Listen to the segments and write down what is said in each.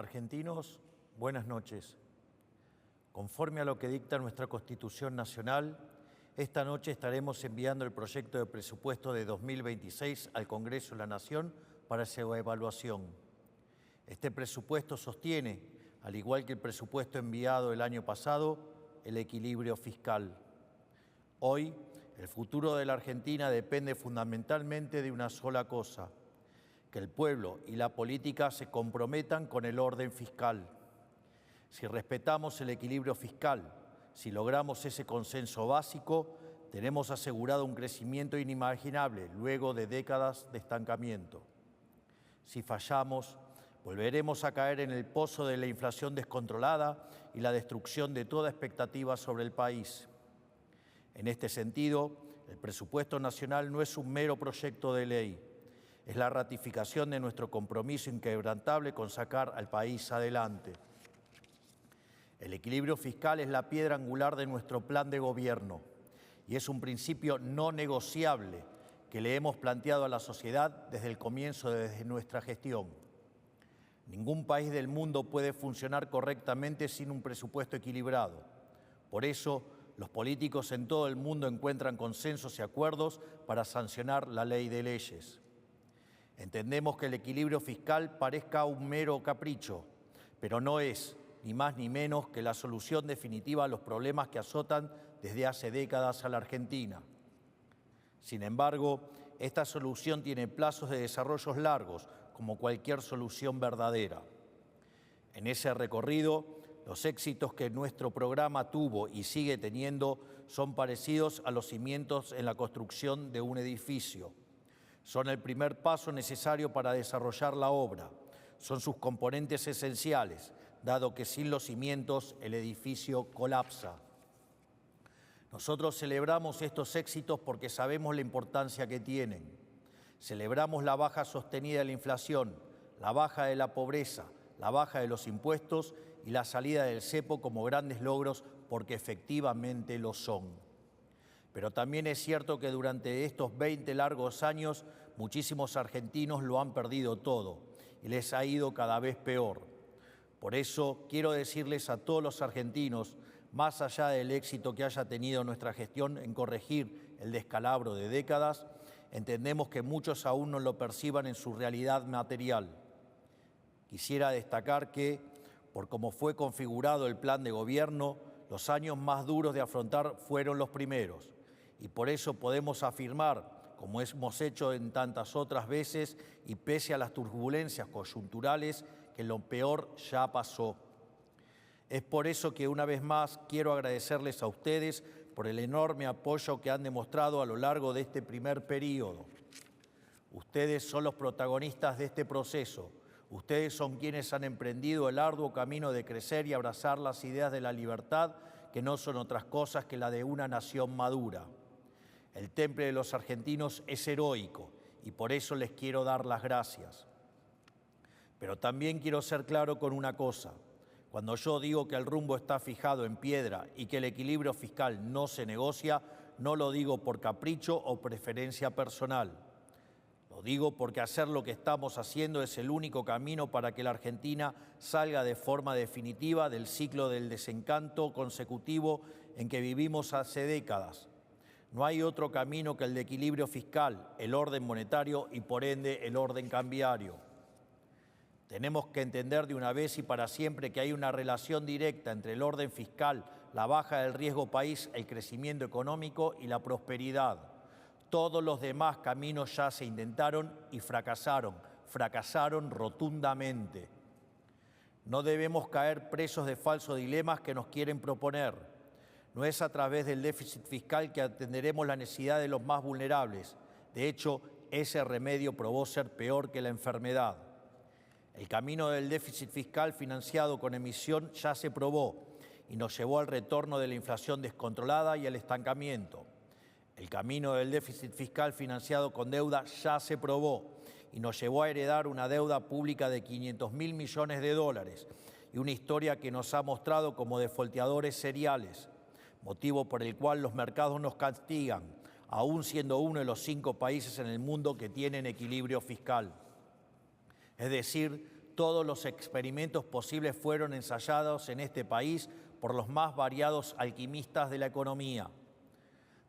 Argentinos, buenas noches. Conforme a lo que dicta nuestra Constitución Nacional, esta noche estaremos enviando el proyecto de presupuesto de 2026 al Congreso de la Nación para su evaluación. Este presupuesto sostiene, al igual que el presupuesto enviado el año pasado, el equilibrio fiscal. Hoy, el futuro de la Argentina depende fundamentalmente de una sola cosa: que el pueblo y la política se comprometan con el orden fiscal. Si respetamos el equilibrio fiscal, si logramos ese consenso básico, tenemos asegurado un crecimiento inimaginable luego de décadas de estancamiento. Si fallamos, volveremos a caer en el pozo de la inflación descontrolada y la destrucción de toda expectativa sobre el país. En este sentido, el presupuesto nacional no es un mero proyecto de ley, es la ratificación de nuestro compromiso inquebrantable con sacar al país adelante. El equilibrio fiscal es la piedra angular de nuestro plan de gobierno y es un principio no negociable que le hemos planteado a la sociedad desde el comienzo de nuestra gestión. Ningún país del mundo puede funcionar correctamente sin un presupuesto equilibrado. Por eso, los políticos en todo el mundo encuentran consensos y acuerdos para sancionar la ley de leyes. Entendemos que el equilibrio fiscal parezca un mero capricho, pero no es, ni más ni menos, que la solución definitiva a los problemas que azotan desde hace décadas a la Argentina. Sin embargo, esta solución tiene plazos de desarrollo largos, como cualquier solución verdadera. En ese recorrido, los éxitos que nuestro programa tuvo y sigue teniendo son parecidos a los cimientos en la construcción de un edificio. Son el primer paso necesario para desarrollar la obra. Son sus componentes esenciales, dado que sin los cimientos el edificio colapsa. Nosotros celebramos estos éxitos porque sabemos la importancia que tienen. Celebramos la baja sostenida de la inflación, la baja de la pobreza, la baja de los impuestos y la salida del cepo como grandes logros porque efectivamente lo son. Pero también es cierto que durante estos 20 largos años muchísimos argentinos lo han perdido todo y les ha ido cada vez peor. Por eso quiero decirles a todos los argentinos, más allá del éxito que haya tenido nuestra gestión en corregir el descalabro de décadas, entendemos que muchos aún no lo perciban en su realidad material. Quisiera destacar que, por cómo fue configurado el plan de gobierno, los años más duros de afrontar fueron los primeros. Y por eso podemos afirmar, como hemos hecho en tantas otras veces, y pese a las turbulencias coyunturales, que lo peor ya pasó. Es por eso que una vez más quiero agradecerles a ustedes por el enorme apoyo que han demostrado a lo largo de este primer periodo. Ustedes son los protagonistas de este proceso. Ustedes son quienes han emprendido el arduo camino de crecer y abrazar las ideas de la libertad, que no son otras cosas que la de una nación madura. El temple de los argentinos es heroico y por eso les quiero dar las gracias. Pero también quiero ser claro con una cosa. Cuando yo digo que el rumbo está fijado en piedra y que el equilibrio fiscal no se negocia, no lo digo por capricho o preferencia personal. Lo digo porque hacer lo que estamos haciendo es el único camino para que la Argentina salga de forma definitiva del ciclo del desencanto consecutivo en que vivimos hace décadas. No hay otro camino que el de equilibrio fiscal, el orden monetario y por ende el orden cambiario. Tenemos que entender de una vez y para siempre que hay una relación directa entre el orden fiscal, la baja del riesgo país, el crecimiento económico y la prosperidad. Todos los demás caminos ya se intentaron y fracasaron rotundamente. No debemos caer presos de falsos dilemas que nos quieren proponer. No es a través del déficit fiscal que atenderemos la necesidad de los más vulnerables. De hecho, ese remedio probó ser peor que la enfermedad. El camino del déficit fiscal financiado con emisión ya se probó y nos llevó al retorno de la inflación descontrolada y al estancamiento. El camino del déficit fiscal financiado con deuda ya se probó y nos llevó a heredar una deuda pública de 500.000 millones de dólares y una historia que nos ha mostrado como defolteadores seriales, motivo por el cual los mercados nos castigan, aún siendo uno de los 5 países en el mundo que tienen equilibrio fiscal. Es decir, Todos los experimentos posibles fueron ensayados en este país por los más variados alquimistas de la economía.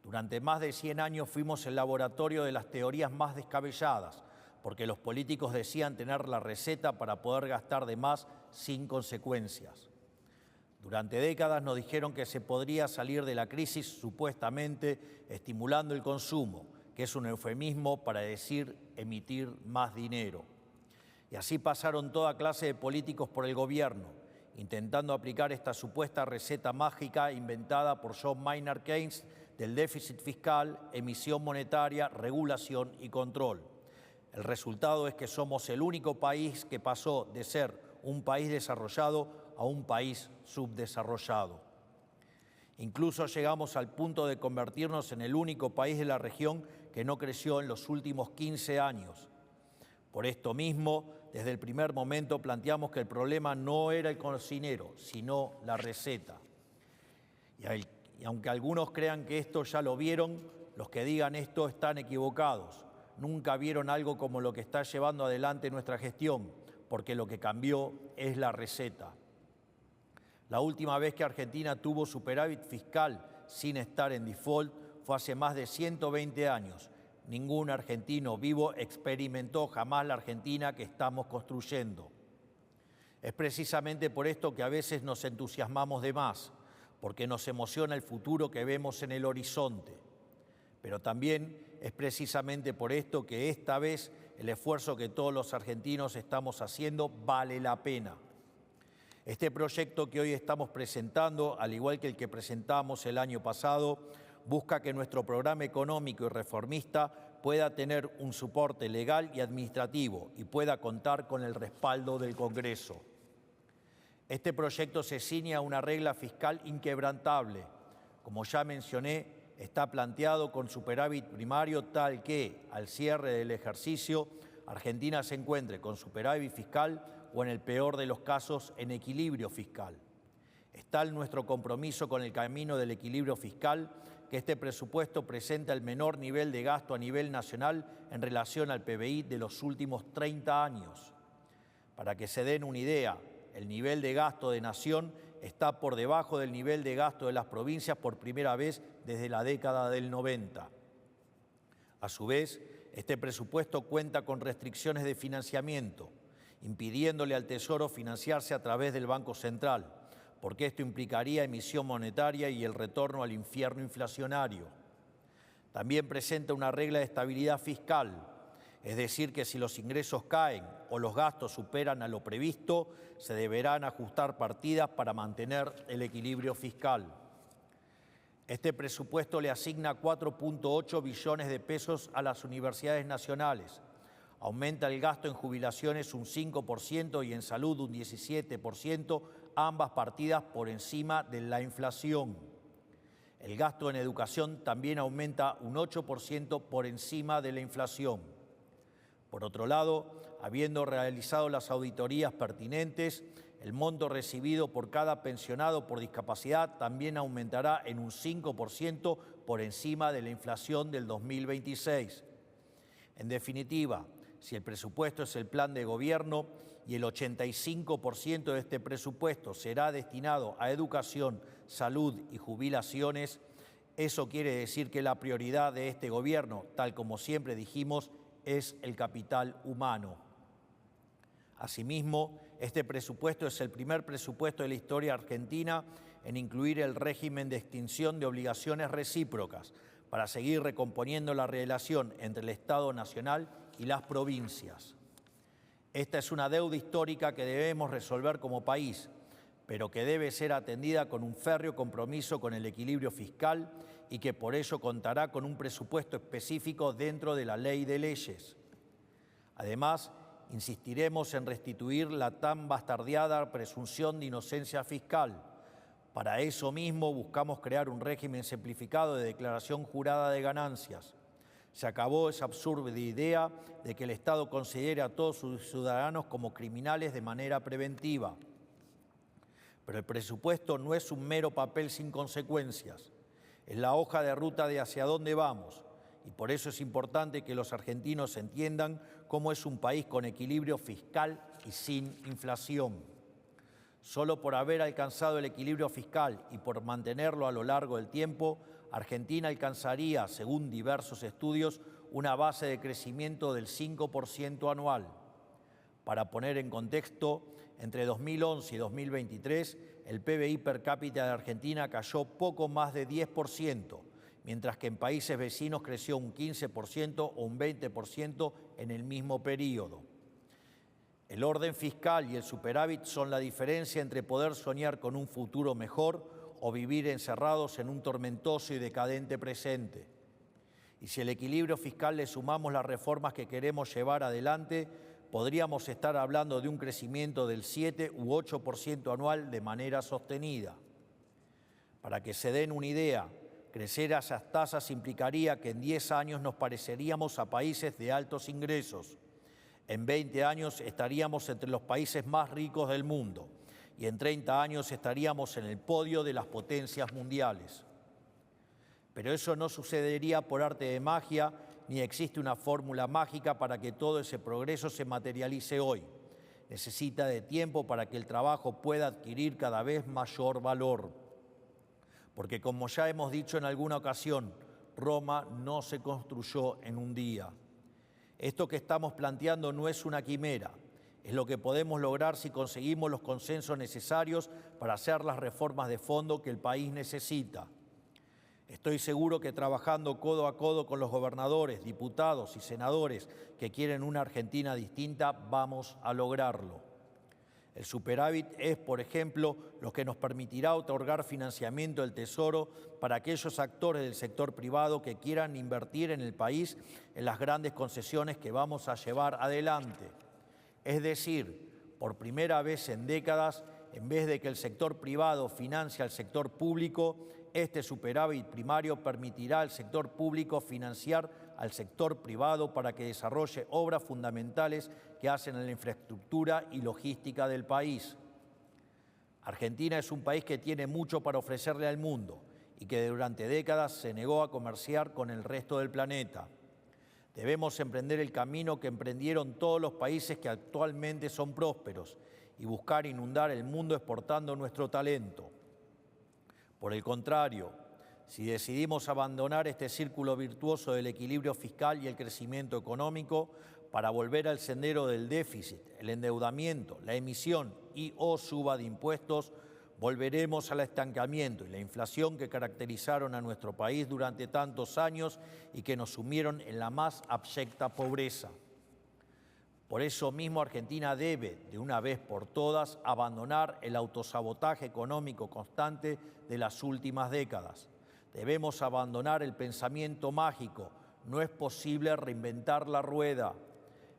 Durante más de 100 años fuimos el laboratorio de las teorías más descabelladas, porque los políticos decían tener la receta para poder gastar de más sin consecuencias. Durante décadas nos dijeron que se podría salir de la crisis supuestamente estimulando el consumo, que es un eufemismo para decir emitir más dinero. Y así pasaron toda clase de políticos por el gobierno, intentando aplicar esta supuesta receta mágica inventada por John Maynard Keynes del déficit fiscal, emisión monetaria, regulación y control. El resultado es que somos el único país que pasó de ser un país desarrollado a un país subdesarrollado. Incluso llegamos al punto de convertirnos en el único país de la región que no creció en los últimos 15 años. Por esto mismo, desde el primer momento planteamos que el problema no era el cocinero, sino la receta. Y aunque algunos crean que esto ya lo vieron, los que digan esto están equivocados. Nunca vieron algo como lo que está llevando adelante nuestra gestión, porque lo que cambió es la receta. La última vez que Argentina tuvo superávit fiscal sin estar en default fue hace más de 120 años. Ningún argentino vivo experimentó jamás la Argentina que estamos construyendo. Es precisamente por esto que a veces nos entusiasmamos de más, porque nos emociona el futuro que vemos en el horizonte. Pero también es precisamente por esto que esta vez el esfuerzo que todos los argentinos estamos haciendo vale la pena. Este proyecto que hoy estamos presentando, al igual que el que presentamos el año pasado, busca que nuestro programa económico y reformista pueda tener un soporte legal y administrativo y pueda contar con el respaldo del Congreso. Este proyecto se ciñe a una regla fiscal inquebrantable. Como ya mencioné, está planteado con superávit primario tal que, al cierre del ejercicio, Argentina se encuentre con superávit fiscal o, en el peor de los casos, en equilibrio fiscal. Es tal nuestro compromiso con el camino del equilibrio fiscal que este presupuesto presenta el menor nivel de gasto a nivel nacional en relación al PBI de los últimos 30 años. Para que se den una idea, el nivel de gasto de nación está por debajo del nivel de gasto de las provincias por primera vez desde la década del 90. A su vez, este presupuesto cuenta con restricciones de financiamiento, impidiéndole al Tesoro financiarse a través del Banco Central, porque esto implicaría emisión monetaria y el retorno al infierno inflacionario. También presenta una regla de estabilidad fiscal, es decir, que si los ingresos caen o los gastos superan a lo previsto, se deberán ajustar partidas para mantener el equilibrio fiscal. Este presupuesto le asigna 4.8 billones de pesos a las universidades nacionales, aumenta el gasto en jubilaciones un 5% y en salud un 17%, ambas partidas por encima de la inflación. El gasto en educación también aumenta un 8% por encima de la inflación. Por otro lado, habiendo realizado las auditorías pertinentes, el monto recibido por cada pensionado por discapacidad también aumentará en un 5% por encima de la inflación del 2026. En definitiva, si el presupuesto es el plan de gobierno y el 85% de este presupuesto será destinado a educación, salud y jubilaciones, eso quiere decir que la prioridad de este gobierno, tal como siempre dijimos, es el capital humano. Asimismo, este presupuesto es el primer presupuesto de la historia argentina en incluir el régimen de extinción de obligaciones recíprocas para seguir recomponiendo la relación entre el Estado Nacional y las provincias. Esta es una deuda histórica que debemos resolver como país, pero que debe ser atendida con un férreo compromiso con el equilibrio fiscal y que por ello contará con un presupuesto específico dentro de la ley de leyes. Además, insistiremos en restituir la tan bastardeada presunción de inocencia fiscal. Para eso mismo buscamos crear un régimen simplificado de declaración jurada de ganancias. Se acabó esa absurda idea de que el Estado considere a todos sus ciudadanos como criminales de manera preventiva. Pero el presupuesto no es un mero papel sin consecuencias. Es la hoja de ruta de hacia dónde vamos. Y por eso es importante que los argentinos entiendan cómo es un país con equilibrio fiscal y sin inflación. Solo por haber alcanzado el equilibrio fiscal y por mantenerlo a lo largo del tiempo, Argentina alcanzaría, según diversos estudios, una base de crecimiento del 5% anual. Para poner en contexto, entre 2011 y 2023, el PBI per cápita de Argentina cayó poco más de 10%, mientras que en países vecinos creció un 15% o un 20% en el mismo periodo. El orden fiscal y el superávit son la diferencia entre poder soñar con un futuro mejor o vivir encerrados en un tormentoso y decadente presente. Y si al equilibrio fiscal le sumamos las reformas que queremos llevar adelante, podríamos estar hablando de un crecimiento del 7 u 8% anual de manera sostenida. Para que se den una idea, crecer a esas tasas implicaría que en 10 años nos pareceríamos a países de altos ingresos. En 20 años estaríamos entre los países más ricos del mundo y en 30 años estaríamos en el podio de las potencias mundiales. Pero eso no sucedería por arte de magia, ni existe una fórmula mágica para que todo ese progreso se materialice hoy. Necesita de tiempo para que el trabajo pueda adquirir cada vez mayor valor. Porque como ya hemos dicho en alguna ocasión, Roma no se construyó en un día. Esto que estamos planteando no es una quimera, es lo que podemos lograr si conseguimos los consensos necesarios para hacer las reformas de fondo que el país necesita. Estoy seguro que trabajando codo a codo con los gobernadores, diputados y senadores que quieren una Argentina distinta, vamos a lograrlo. El superávit es, por ejemplo, lo que nos permitirá otorgar financiamiento del Tesoro para aquellos actores del sector privado que quieran invertir en el país en las grandes concesiones que vamos a llevar adelante. Es decir, por primera vez en décadas, en vez de que el sector privado financie al sector público, este superávit primario permitirá al sector público financiar al sector privado para que desarrolle obras fundamentales que hacen en la infraestructura y logística del país. Argentina es un país que tiene mucho para ofrecerle al mundo y que durante décadas se negó a comerciar con el resto del planeta. Debemos emprender el camino que emprendieron todos los países que actualmente son prósperos y buscar inundar el mundo exportando nuestro talento. Por el contrario, si decidimos abandonar este círculo virtuoso del equilibrio fiscal y el crecimiento económico para volver al sendero del déficit, el endeudamiento, la emisión y o suba de impuestos, volveremos al estancamiento y la inflación que caracterizaron a nuestro país durante tantos años y que nos sumieron en la más abyecta pobreza. Por eso mismo Argentina debe, de una vez por todas, abandonar el autosabotaje económico constante de las últimas décadas. Debemos abandonar el pensamiento mágico. No es posible reinventar la rueda.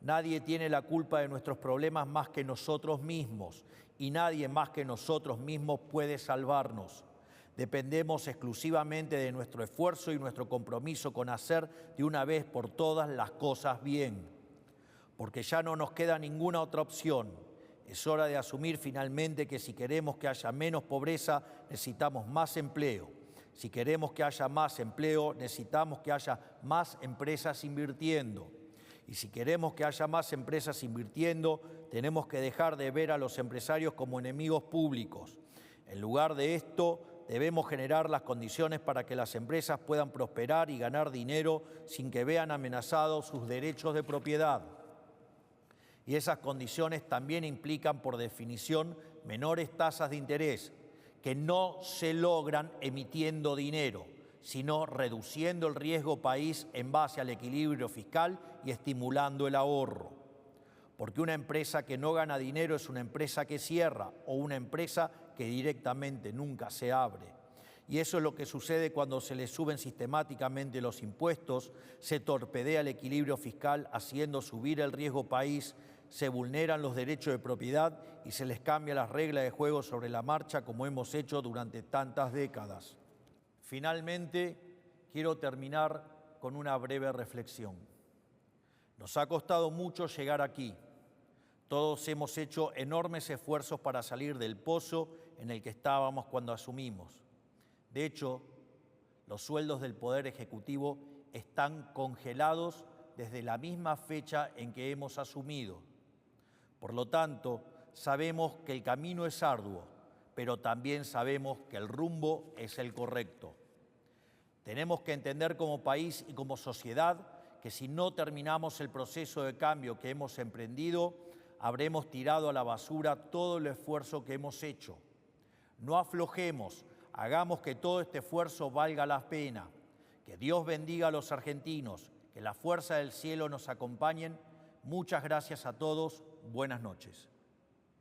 Nadie tiene la culpa de nuestros problemas más que nosotros mismos y nadie más que nosotros mismos puede salvarnos. Dependemos exclusivamente de nuestro esfuerzo y nuestro compromiso con hacer de una vez por todas las cosas bien. Porque ya no nos queda ninguna otra opción. Es hora de asumir finalmente que si queremos que haya menos pobreza, necesitamos más empleo. Si queremos que haya más empleo, necesitamos que haya más empresas invirtiendo. Y si queremos que haya más empresas invirtiendo, tenemos que dejar de ver a los empresarios como enemigos públicos. En lugar de esto, debemos generar las condiciones para que las empresas puedan prosperar y ganar dinero sin que vean amenazados sus derechos de propiedad. Y esas condiciones también implican, por definición, menores tasas de interés, que no se logran emitiendo dinero, sino reduciendo el riesgo país en base al equilibrio fiscal y estimulando el ahorro. Porque una empresa que no gana dinero es una empresa que cierra o una empresa que directamente nunca se abre. Y eso es lo que sucede cuando se le suben sistemáticamente los impuestos, se torpedea el equilibrio fiscal haciendo subir el riesgo país, se vulneran los derechos de propiedad y se les cambia las reglas de juego sobre la marcha como hemos hecho durante tantas décadas. Finalmente, quiero terminar con una breve reflexión. Nos ha costado mucho llegar aquí. Todos hemos hecho enormes esfuerzos para salir del pozo en el que estábamos cuando asumimos. De hecho, los sueldos del Poder Ejecutivo están congelados desde la misma fecha en que hemos asumido. Por lo tanto, sabemos que el camino es arduo, pero también sabemos que el rumbo es el correcto. Tenemos que entender como país y como sociedad que si no terminamos el proceso de cambio que hemos emprendido, habremos tirado a la basura todo el esfuerzo que hemos hecho. No aflojemos, hagamos que todo este esfuerzo valga la pena. Que Dios bendiga a los argentinos, que la fuerza del cielo nos acompañen. Muchas gracias a todos. Buenas noches.